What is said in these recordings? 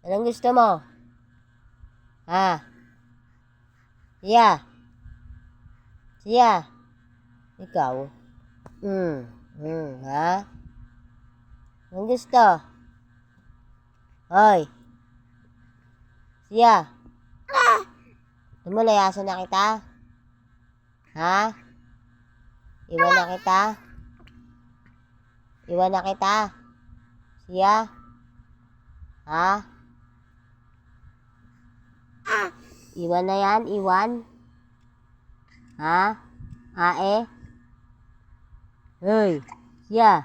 Anong gusto mo? Ha? Siya? Siya? Ikaw? Ha? Anong gusto? Hoy! Siya? Lumalayasan na kita? Ha? Iwan na kita? Iwan na kita? Siya? Ha? Iwan na yan? Iwan? Ha? Ae? Hoy! Siya?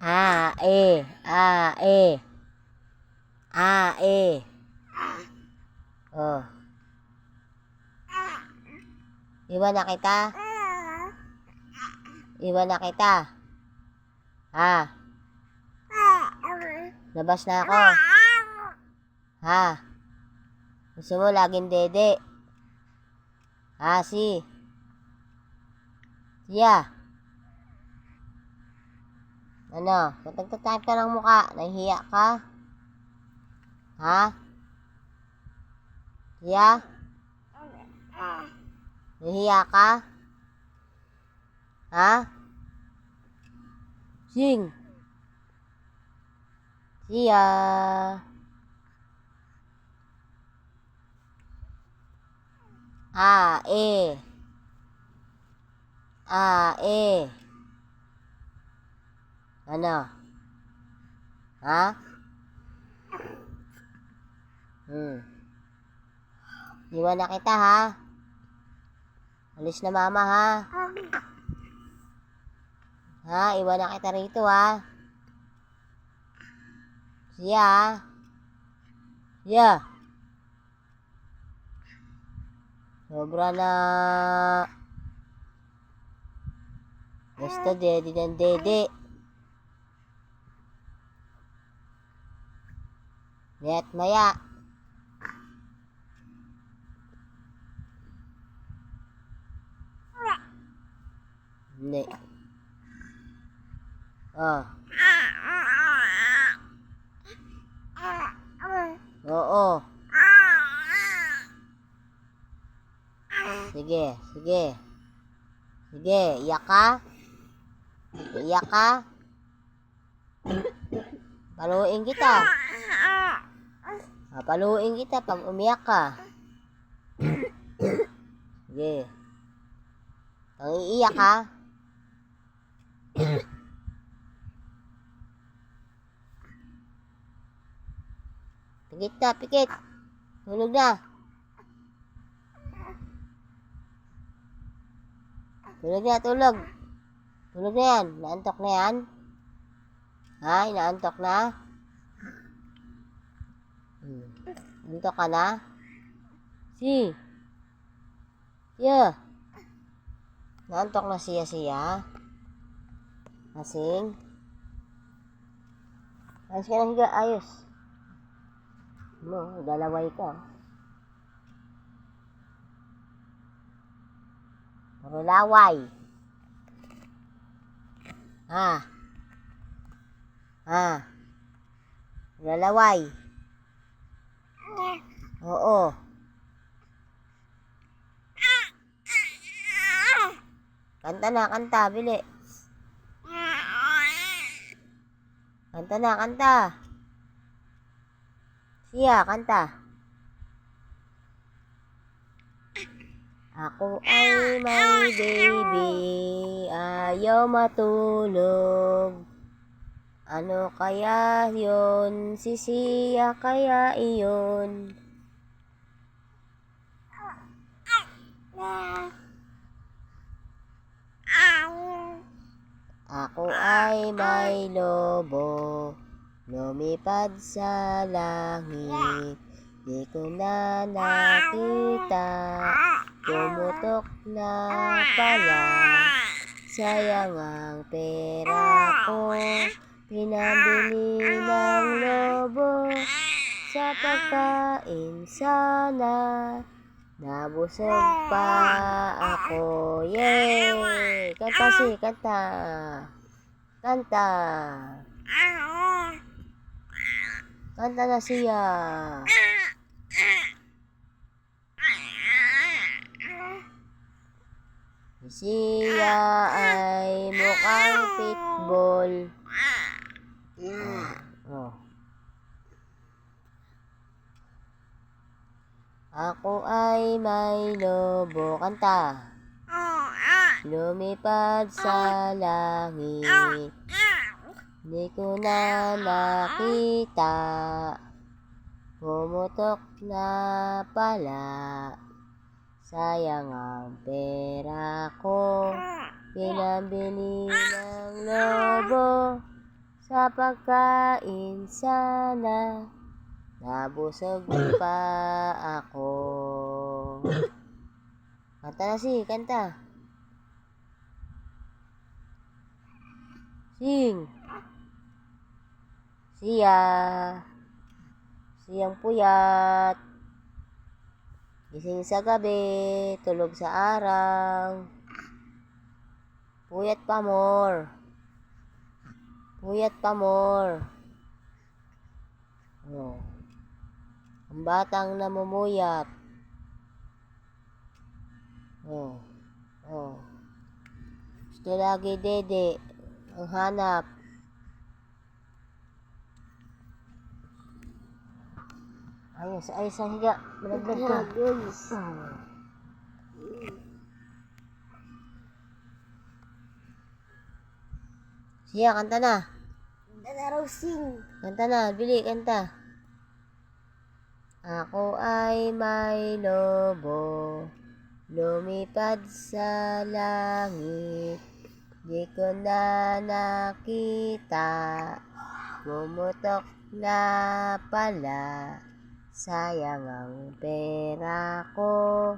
Ae! Ae! Ae! Oh. Iwan na kita? Iwan na kita? Ha? Labas na ako? Ha? Gusto mo laging dede? Ha, Siya? Ano? Patagtatayip ka ng muka. Nahihiya ka? Ha? Siya? Nahihiya ka? Ha? Sing! Siya? Ae! Ae! Ano? Ha? Iwan na kita, ha? Alis na mama, ha? Ha? Iwan na kita rito, ha? Siya, ha? Siya? Sobra na. Basta dede ng dede. Maya't maya. Hindi. Oh. Oo. Sige, sige. Sige, iyak ka? Iyak ka? Paluin kita. Paluin kita pag umiyak ka. Sige. Pag iiyak ka? Pikit na, pikit. Tulog na. Tulog na, tulog. Tulog na yan. Naantok na yan. Ha? Inaantok na? Antok ka na? Siya. Naantok na siya. Asing. Ayos ka na higa, ayos. No, dalaway ka. Puro laway. Ha? Ha? Lalaway. Oo. Kanta na, kanta, bili. Kanta na, kanta. Siya, kanta. Ako ay may baby, ayaw matulog. Ano kaya yun? Si Siya kaya iyon? Ako ay may lobo, lumipad sa langit. Di ko na nakita, tumutok na pala. Sayang ang pera ko, pinabili ng lobo. Sa pagkain sana, nabusog pa ako. Yay! Kanta. Kanta. Kanta na siya. Siya ay mukhang pitbull. Oh. Ako ay may lobo. Kanta. Lumipad sa langit. Di ko na nakita. Pumutok na pala. Sayang ang pera ko. Pinambili ng lobo. Sa pagkain sana. Nabusog pa ako. Kanta na kanta. Sing. Siyang puyat. Gising sa gabi, tulog sa araw. Puyat pa more. Puyat pa more. Oh. Ang batang namumuyat. Oh. Oh. Gusto lagi dede. Ang hanap. Ayos ang higa. Malaglag ka. Siya, kanta na. Kanta na raw sing. Kanta na, bili, kanta. Ako ay may lobo. Lumipad sa langit. Di ko na nakita. Pumutok na pala. Sayang ang pera ko.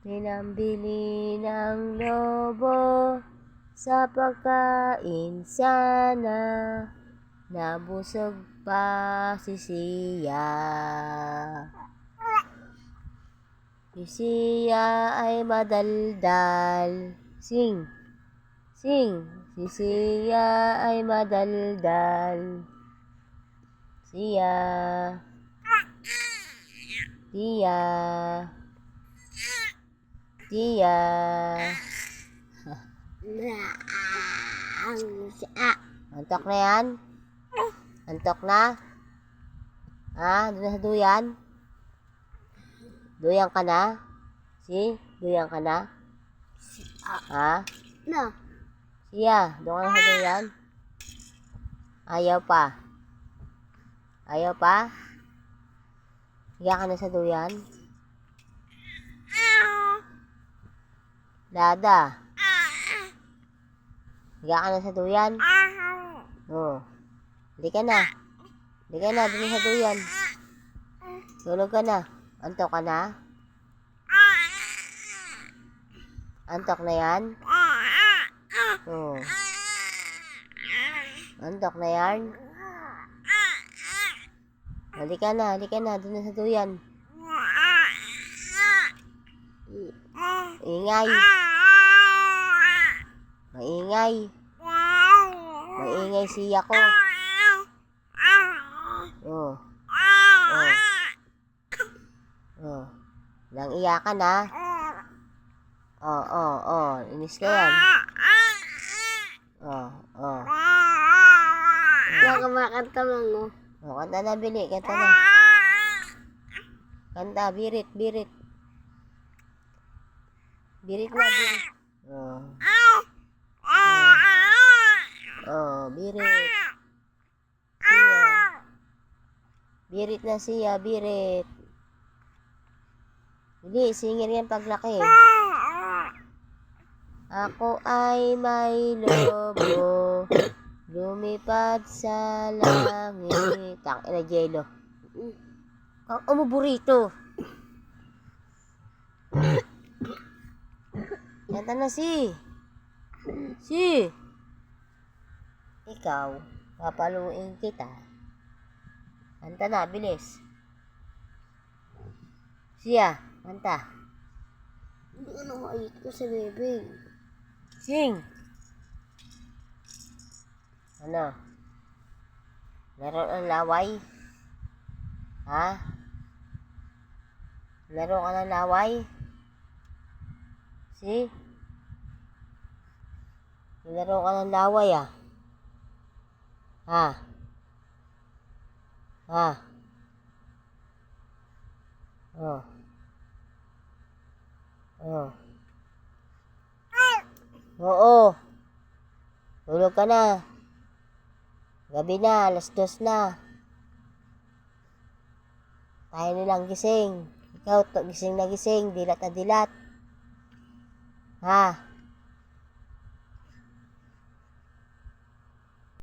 Pinambili ng lobo. Sa pagkain sana. Nabusog pa si Siya. Si Siya ay madaldal. Sing. Si Siya ay madaldal. Siya. Antok na yan? Antok na? Ha? Doon na sa duyan? Duyan ka na? Duyan ka na? Ha? Na. Siya, doon ka na sa duyan? Ayaw pa? Ayaw pa? Higa ka na sa duyan? Lada. Higa ka na sa duyan? Oo. Hindi ka na. Hindi ka na, doon sa duyan. Tulog ka na. Antok ka na? Antok na yan? Oo. Antok na yan? Halika na, doon na sa duyan. Ingay. Maingay. Maingay siya ko. Oh. Oh. Oh. Nang iyakan ha. Oh. Inis ka yan. Oh. Kaya kumakanta lang, no? Oh, kanta na, bili. Kanta na. Kanta, birit. Birit na, birit. Birit. Siya. Birit na siya, birit. Hindi, singir yan paglaki. Ako ay may lobo. Lumipad sa langit. Tangina, Jello. Ang umuburito. Kanta na Ikaw, papaluin kita. Kanta na, bilis. Siya, kanta. Hindi ko na maayot ko sa bebe. Sing. Ano? Laro ng laway? Ha? Laro ka ng laway? Si? Laro ka ng laway ah. Ha? Ha? Oh. Oh. Oo. Tulog ka na. Gabi na, 2:00 na. Tayo nilang gising. Ikaw, gising na gising, dilat na dilat. Ha?